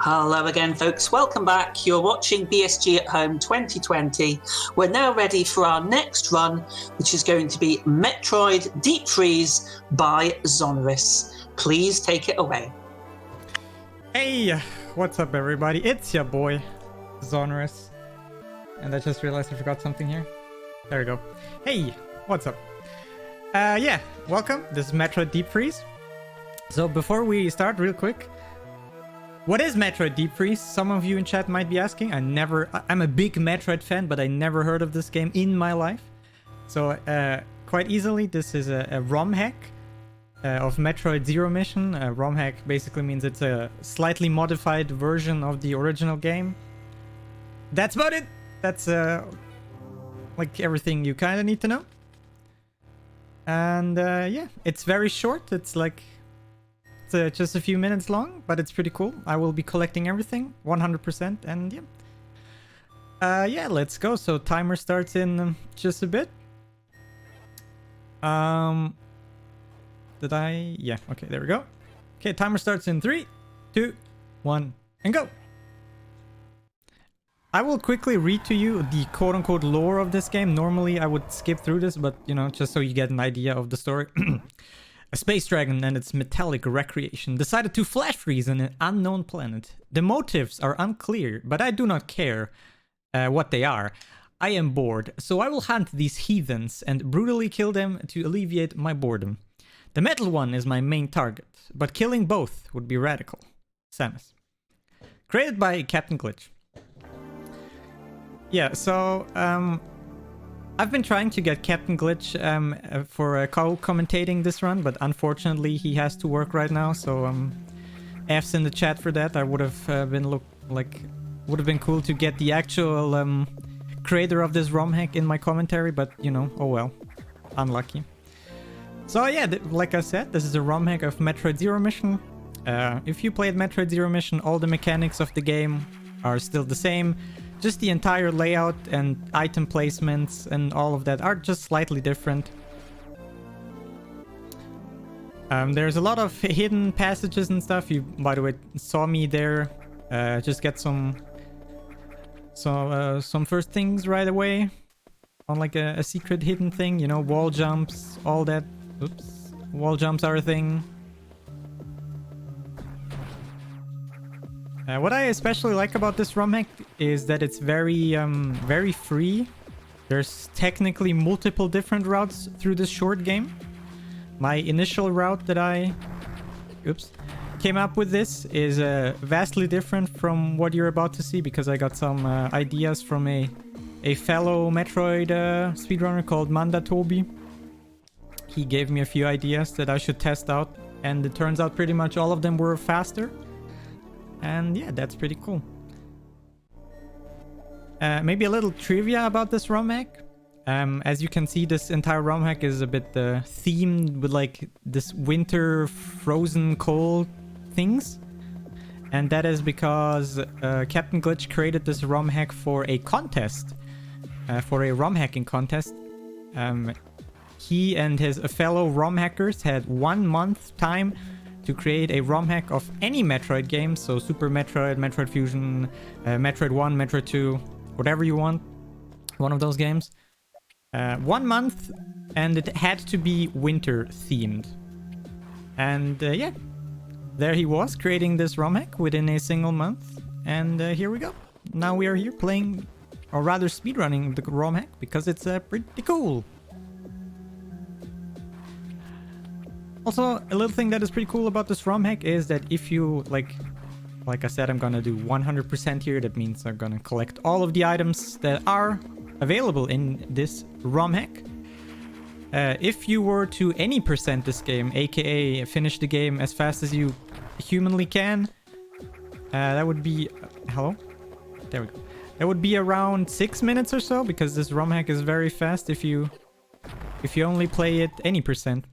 Hello again, folks. Welcome back. You're watching BSG at Home 2020. We're now ready for our next run, which is going to be Metroid Deep Freeze by xoneris. Please take it away. Hey, what's up, everybody? It's your boy, xoneris. And I just realized I forgot something here. There we go. Hey, what's up? Yeah, welcome. This is Metroid Deep Freeze. So before we start, real quick, what is Metroid Deep Freeze? Some of you in chat might be asking. I'm a big Metroid fan, but I never heard of this game in my life. So quite easily, this is a ROM hack of Metroid Zero Mission. A ROM hack basically means it's a slightly modified version of the original game. That's about it. That's like everything you kind of need to know. And yeah, it's very short. It's like just a few minutes long, but it's pretty cool. I will be collecting everything 100%, and yeah. Yeah, let's go. So timer starts in just a bit. Yeah, okay, there we go. Okay, timer starts in 3, 2, 1, and go. I will quickly read to you the quote-unquote lore of this game. Normally I would skip through this, but you know, just so you get an idea of the story. A space dragon and its metallic recreation decided to flash freeze on an unknown planet. The motives are unclear, but I do not care what they are. I am bored, so I will hunt these heathens and brutally kill them to alleviate my boredom. The metal one is my main target, but killing both would be radical. Samus. Created by Captain Glitch. Yeah, so I've been trying to get Captain Glitch for co-commentating this run, but unfortunately he has to work right now, so F's in the chat for that. I would have would have been cool to get the actual creator of this ROM hack in my commentary, but you know, oh well, unlucky. So yeah, like I said, this is a ROM hack of Metroid Zero Mission. If you played Metroid Zero Mission, all the mechanics of the game are still the same. Just the entire layout and item placements and all of that are just slightly different. There's a lot of hidden passages and stuff. You, by the way, saw me there. Just get some first things right away on like a secret hidden thing. You know, wall jumps, all that. Oops, wall jumps are a thing. What I especially like about this ROM hack is that it's very free. There's technically multiple different routes through this short game. My initial route that I came up with this is vastly different from what you're about to see, because I got some ideas from a fellow Metroid speedrunner called Manda Tobi. He gave me a few ideas that I should test out, and it turns out pretty much all of them were faster. And yeah, that's pretty cool. Maybe a little trivia about this ROM hack. As you can see, this entire ROM hack is a bit themed with like this winter frozen cold things. And that is because Captain Glitch created this ROM hack for a contest. For a ROM hacking contest. He and his fellow ROM hackers had 1 month time to create a ROM hack of any Metroid game, so Super Metroid, Metroid Fusion, Metroid 1, Metroid 2, whatever you want, one of those games. 1 month, and it had to be winter themed. And yeah, there he was, creating this ROM hack within a single month, and here we go. Now we are here playing, or rather speedrunning the ROM hack, because it's pretty cool. Also, a little thing that is pretty cool about this ROM hack is that if you, like I said, I'm gonna do 100% here. That means I'm gonna collect all of the items that are available in this ROM hack. If you were to any percent this game, aka finish the game as fast as you humanly can, that would be... hello? There we go. That would be around 6 minutes or so, because this ROM hack is very fast if you only play it any percent.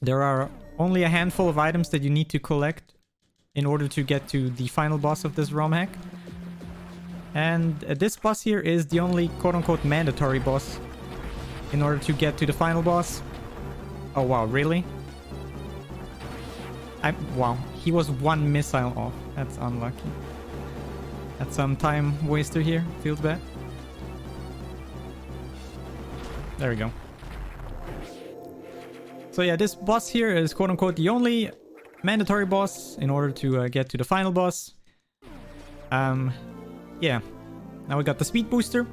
There are only a handful of items that you need to collect in order to get to the final boss of this ROM hack. And this boss here is the only quote-unquote mandatory boss in order to get to the final boss. Oh wow, really? Wow, he was one missile off. That's unlucky. That's some time waster here. Feels bad. There we go. So yeah, this boss here is quote-unquote the only mandatory boss in order to get to the final boss. Yeah. Now we got the speed booster.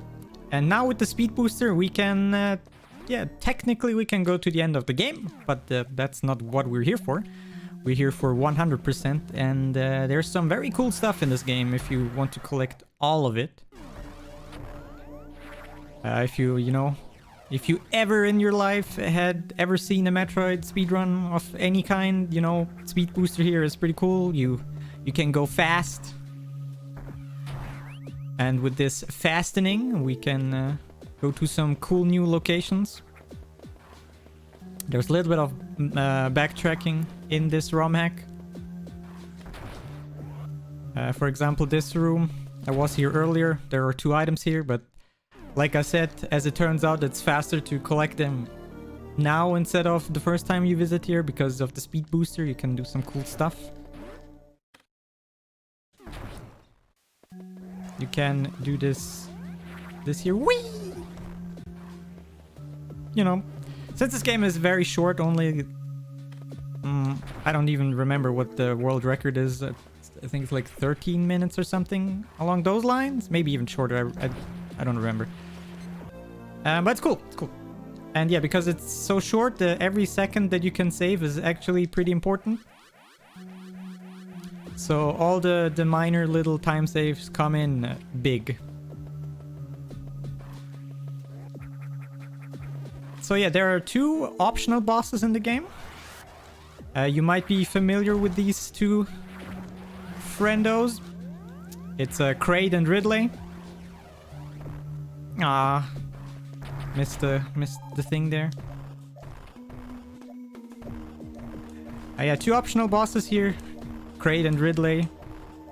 And now with the speed booster, we can... yeah, technically we can go to the end of the game. But that's not what we're here for. We're here for 100%. And there's some very cool stuff in this game if you want to collect all of it. If you ever in your life had ever seen a Metroid speedrun of any kind, you know, speed booster here is pretty cool. You can go fast. And with this fastening, we can go to some cool new locations. There's a little bit of backtracking in this ROM hack. For example, this room. I was here earlier. There are 2 items here, but like I said, as it turns out, it's faster to collect them now instead of the first time you visit here because of the speed booster. You can do some cool stuff. You can do this here. Whee! You know, since this game is very short, only... I don't even remember what the world record is. I think it's like 13 minutes or something along those lines. Maybe even shorter. I don't remember. But it's cool. It's cool. And yeah, because it's so short, every second that you can save is actually pretty important. So all the minor little time saves come in big. So yeah, there are 2 optional bosses in the game. You might be familiar with these 2 friendos. It's Kraid and Ridley. Ah, missed the thing there. Yeah, 2 optional bosses here. Kraid and Ridley.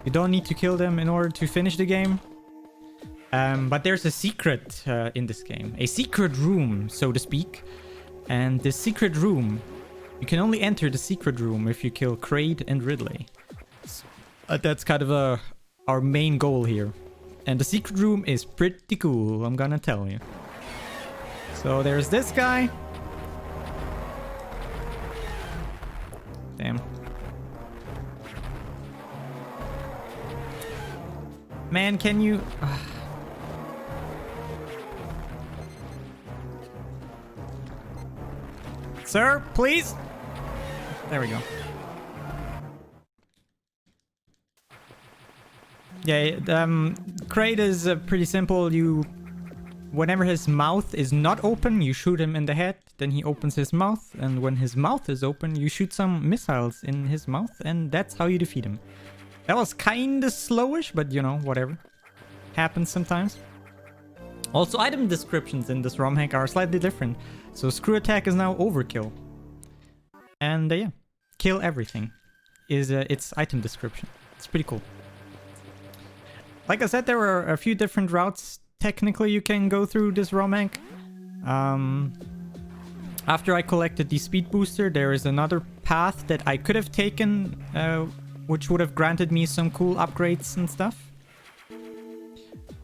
You don't need to kill them in order to finish the game. But there's a secret in this game. A secret room, so to speak. And the secret room, you can only enter the secret room if you kill Kraid and Ridley. That's kind of our main goal here. And the secret room is pretty cool, I'm gonna tell you. So there's this guy. Damn. Man, can you... Sir, please? There we go. Yeah, Kraid is pretty simple. Whenever his mouth is not open, you shoot him in the head. Then he opens his mouth. And when his mouth is open, you shoot some missiles in his mouth. And that's how you defeat him. That was kinda slowish, but you know, whatever. Happens sometimes. Also, item descriptions in this ROM hack are slightly different. So screw attack is now overkill. And yeah, kill everything is its item description. It's pretty cool. Like I said, there are a few different routes technically you can go through this ROM hack. After I collected the speed booster, there is another path that I could have taken, which would have granted me some cool upgrades and stuff.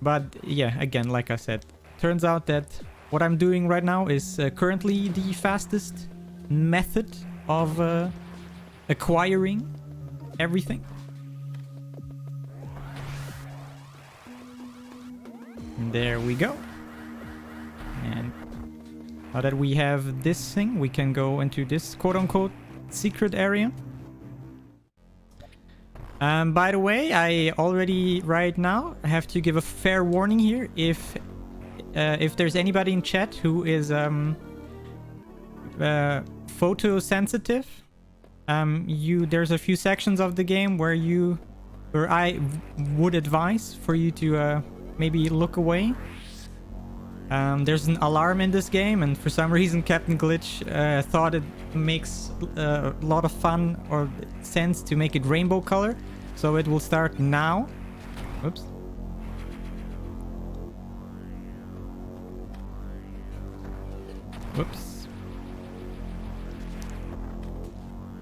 But yeah, again, like I said, turns out that what I'm doing right now is currently the fastest method of acquiring everything. And there we go. And now that we have this thing, we can go into this quote-unquote secret area. By the way, I already right now have to give a fair warning here. If there's anybody in chat who is photosensitive, there's a few sections of the game where I would advise for you to maybe look away. There's an alarm in this game, and for some reason Captain Glitch thought it makes a lot of fun or sense to make it rainbow color. So it will start now. Oops. Whoops.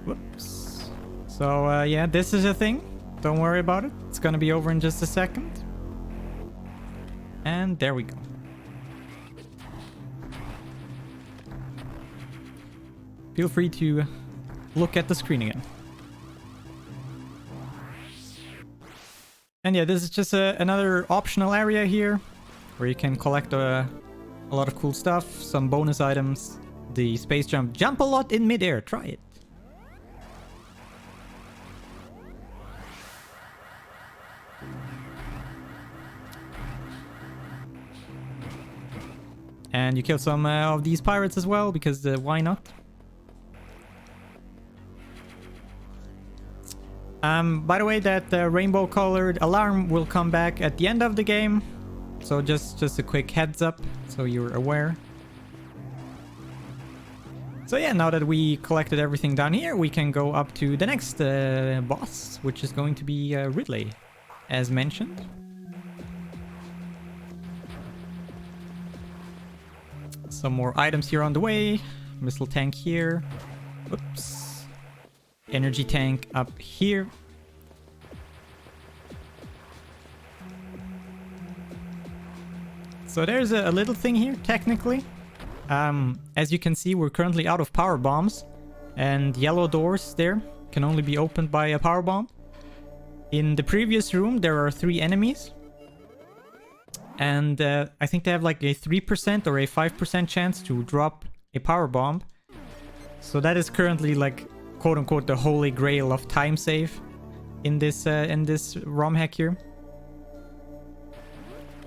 Whoops. So yeah, this is a thing. Don't worry about it. It's gonna be over in just a second. And there we go. Feel free to look at the screen again. And yeah, this is just another optional area here where you can collect a lot of cool stuff, some bonus items, the space jump. Jump a lot in midair, try it. And you kill some of these pirates as well, because why not? By the way, that rainbow colored alarm will come back at the end of the game. So just a quick heads up, so you're aware. So yeah, now that we collected everything down here, we can go up to the next boss, which is going to be Ridley, as mentioned. Some more items here on the way. Missile tank here. Oops. Energy tank up here. So there's a little thing here, technically. As you can see, we're currently out of power bombs. And yellow doors there can only be opened by a power bomb. In the previous room, there are 3 enemies. And I think they have like a 3% or a 5% chance to drop a power bomb. So that is currently like, quote unquote, the holy grail of time save in this ROM hack here.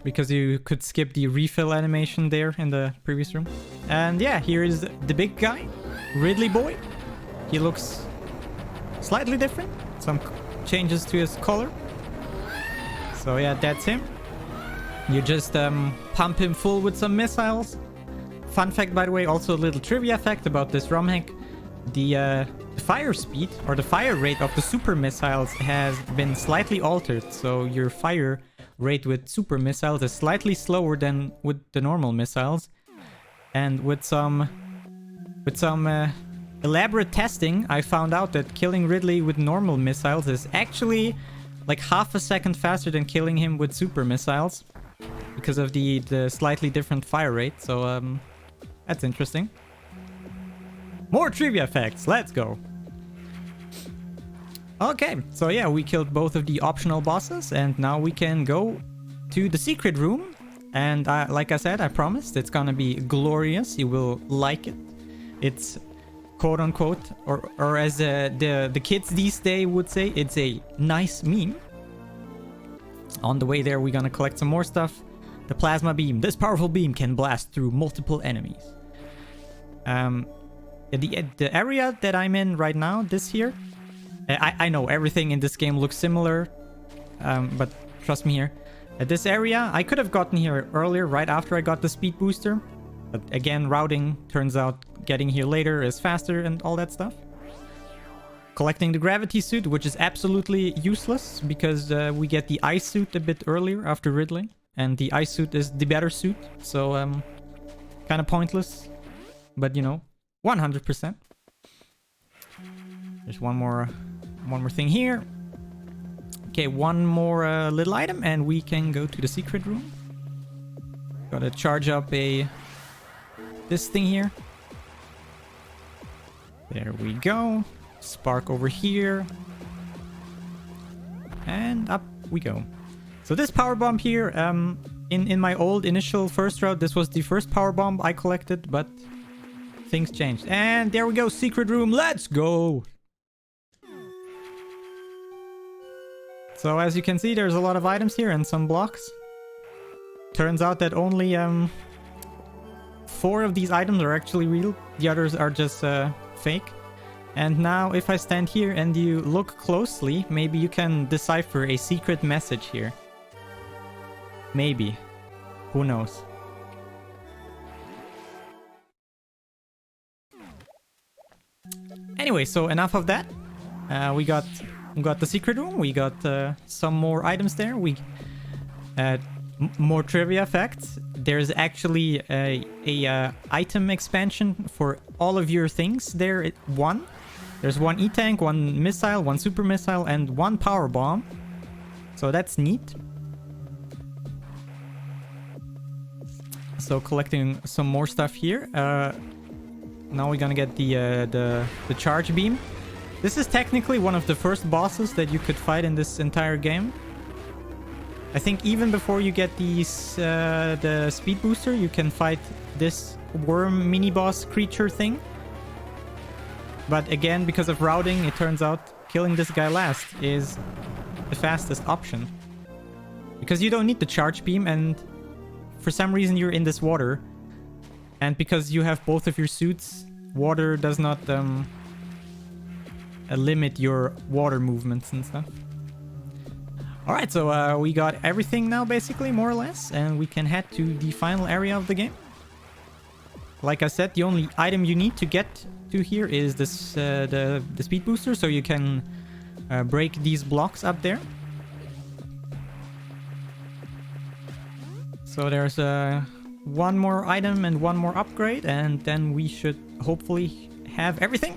Because you could skip the refill animation there in the previous room. And yeah, here is the big guy, Ridley Boy. He looks slightly different. Some changes to his color. So yeah, that's him. You just pump him full with some missiles. Fun fact, by the way, also a little trivia fact about this ROM hack. The fire speed or the fire rate of the super missiles has been slightly altered. So your fire rate with super missiles is slightly slower than with the normal missiles. And with some elaborate testing, I found out that killing Ridley with normal missiles is actually like half a second faster than killing him with super missiles. Because of the slightly different fire rate. So that's interesting. More trivia facts, let's go. Okay, so yeah, we killed both of the optional bosses, and now we can go to the secret room. And like I said, I promised it's gonna be glorious. You will like it. It's quote unquote, or as the kids these days would say, it's a nice meme. On the way there, we're gonna collect some more stuff. The plasma beam. This powerful beam can blast through multiple enemies. The area that I'm in right now, this here, I know everything in this game looks similar, but trust me here. At this area, I could have gotten here earlier, right after I got the speed booster. But again, routing turns out getting here later is faster and all that stuff. Collecting the gravity suit, which is absolutely useless because we get the ice suit a bit earlier after Ridley. And the ice suit is the better suit, so kind of pointless. But you know, 100%. There's one more thing here. Okay, one more little item, and we can go to the secret room. Gotta charge up this thing here. There we go. Spark over here. And up we go. So this power bomb here, in my old initial first route, this was the first power bomb I collected, but things changed. And there we go, secret room, let's go! So as you can see, there's a lot of items here and some blocks. Turns out that only 4 of these items are actually real. The others are just fake. And now if I stand here and you look closely, maybe you can decipher a secret message here. Maybe. Who knows? Anyway, so enough of that. We got the secret room. We got some more items there. We more trivia facts. There's actually a item expansion for all of your things there. One There's one E-tank, one missile, one super missile, and one power bomb. So that's neat. So collecting some more stuff here. Now we're gonna get the charge beam. This is technically one of the first bosses that you could fight in this entire game. I think even before you get these the speed booster, you can fight this worm mini-boss creature thing. But again, because of routing, it turns out killing this guy last is the fastest option. Because you don't need the charge beam, and for some reason you're in this water. And because you have both of your suits, water does not limit your water movements and stuff. Alright, so we got everything now, basically, more or less. And we can head to the final area of the game. Like I said, the only item you need to get to here is this the speed booster, so you can break these blocks up there. So there's one more item and one more upgrade, and then we should hopefully have everything.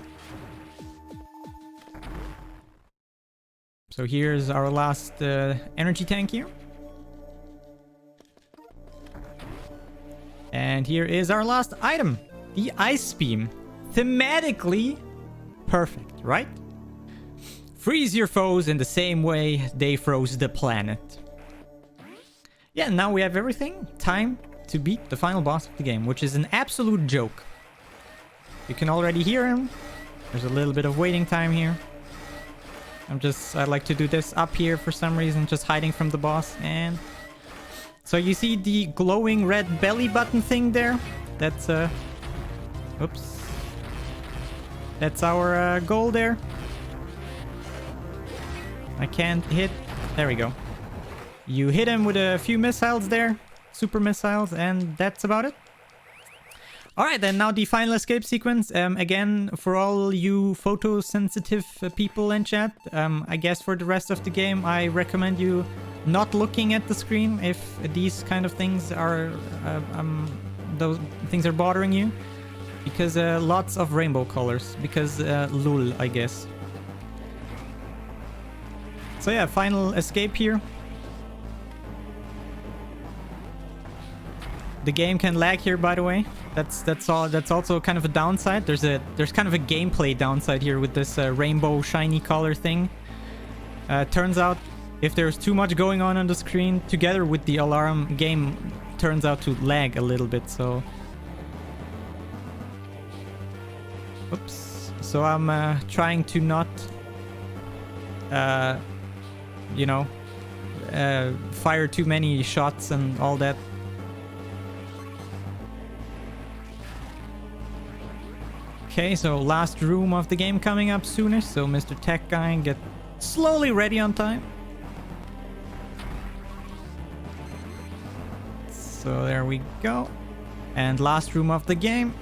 So here's our last energy tank here. And here is our last item, the ice beam. Thematically perfect, right? Freeze your foes in the same way they froze the planet. Yeah, now we have everything. Time to beat the final boss of the game, which is an absolute joke. You can already hear him. There's a little bit of waiting time here. I like to do this up here for some reason, just hiding from the boss. And so you see the glowing red belly button thing there? That's oops. That's our goal there. I can't hit. There we go. You hit him with a few missiles there, super missiles, and that's about it. Alright, then now the final escape sequence. Again, for all you photosensitive people in chat, I guess for the rest of the game, I recommend you not looking at the screen if these kind of things are, those things are bothering you. Because lots of rainbow colors, because lul, I guess. So yeah, final escape here. The game can lag here, by the way. That's also kind of a downside. There's kind of a gameplay downside here with this rainbow shiny color thing. Turns out if there's too much going on the screen, together with the alarm, game turns out to lag a little bit. So, oops. So I'm trying to not, you know, fire too many shots and all that. Okay, so last room of the game coming up soonish, so Mr. Tech Guy get slowly ready on time. So there we go. And last room of the game.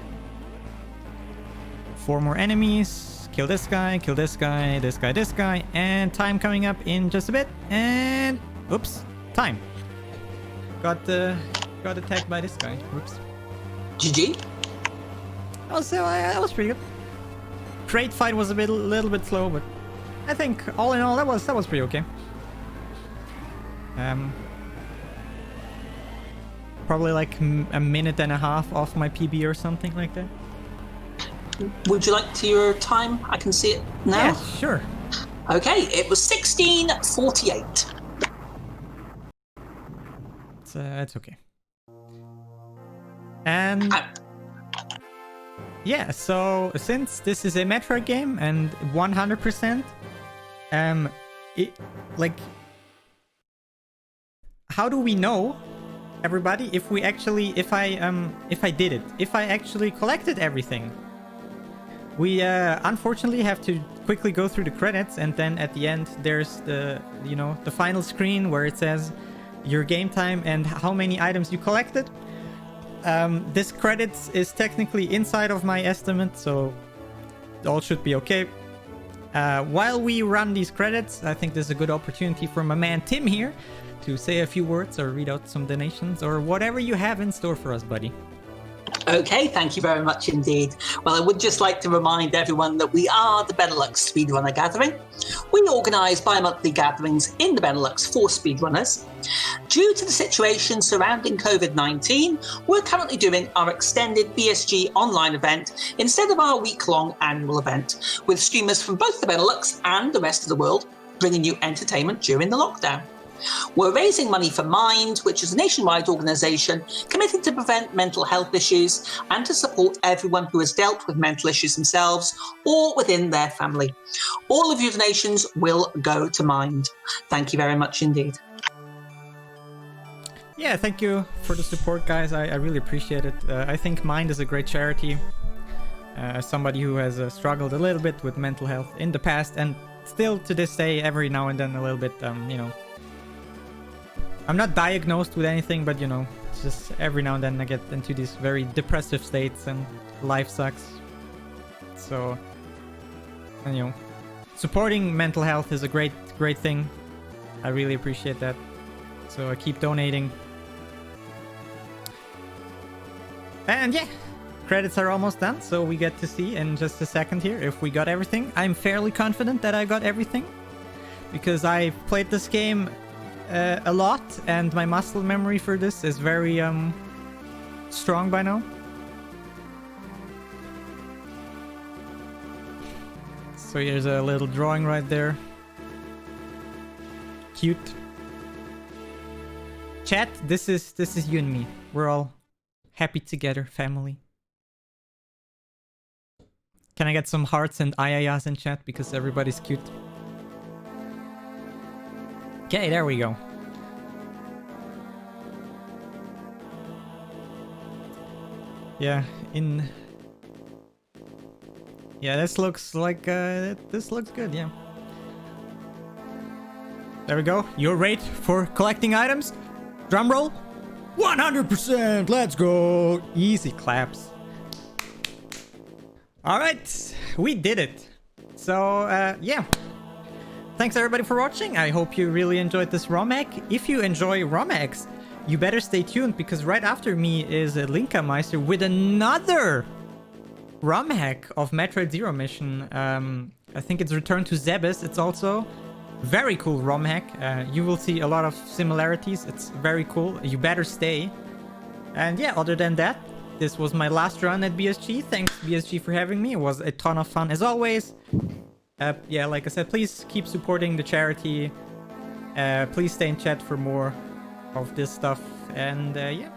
4 more enemies. Kill this guy, this guy, this guy. And time coming up in just a bit. And oops, time. Got attacked by this guy. Whoops. GG. That was pretty good. Crate fight was a little bit slow, but I think all in all that was pretty okay. Probably like a minute and a half off my PB or something like that. Would you like to your time? I can see it now. Yeah, sure. Okay, it was 16:48. It's okay. And yeah, so since this is a Metroid game and 100%, how do we know, everybody, if I did it, if I actually collected everything? We unfortunately have to quickly go through the credits, and then at the end there's the final screen where it says your game time and how many items you collected. This credits is technically inside of my estimate, so all should be okay. While we run these credits, I think this is a good opportunity for my man Tim here to say a few words or read out some donations or whatever you have in store for us, buddy. Okay, thank you very much indeed. Well, I would just like to remind everyone that we are the Benelux Speedrunner Gathering. We organise bi-monthly gatherings in the Benelux for speedrunners. Due to the situation surrounding COVID-19, we're currently doing our extended BSG online event instead of our week-long annual event, with streamers from both the Benelux and the rest of the world bringing you entertainment during the lockdown. We're raising money for Mind, which is a nationwide organisation committed to prevent mental health issues and to support everyone who has dealt with mental issues themselves or within their family. All of your donations will go to Mind. Thank you very much indeed. Yeah, thank you for the support, guys. I really appreciate it. I think Mind is a great charity. As somebody who has struggled a little bit with mental health in the past, and still to this day, every now and then a little bit, you know, I'm not diagnosed with anything, but you know, it's just every now and then I get into these very depressive states and life sucks. So, and, you know, supporting mental health is a great thing. I really appreciate that. So I keep donating. And yeah, credits are almost done, so we get to see in just a second here if we got everything. I'm fairly confident that I got everything, because I've played this game a lot, and my muscle memory for this is very strong by now. So here's a little drawing right there. Cute. Chat, this is you and me. We're all happy together, family. Can I get some hearts and ayayas in chat because everybody's cute? Okay, there we go. Yeah, yeah, this looks like this looks good, yeah. There we go. Your rate for collecting items? Drum roll. 100%. Let's go. Easy claps. All right, we did it. So yeah. Thanks everybody for watching. I hope you really enjoyed this ROM hack. If you enjoy ROM hacks, you better stay tuned, because right after me is Linka Meister with another ROM hack of Metroid Zero Mission. I think it's Return to Zebes. It's also very cool ROM hack. You will see a lot of similarities. It's very cool. You better stay. And yeah, other than that, this was my last run at BSG. Thanks BSG for having me. It was a ton of fun as always. Yeah, like I said, please keep supporting the charity. Please stay in chat for more of this stuff. And yeah,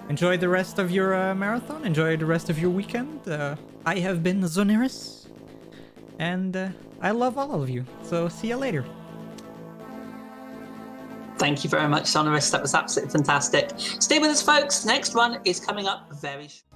enjoy the rest of your marathon. Enjoy the rest of your weekend. I have been xoneris, and I love all of you. So see you later. Thank you very much, Sonorous. That was absolutely fantastic. Stay with us, folks. Next one is coming up very soon.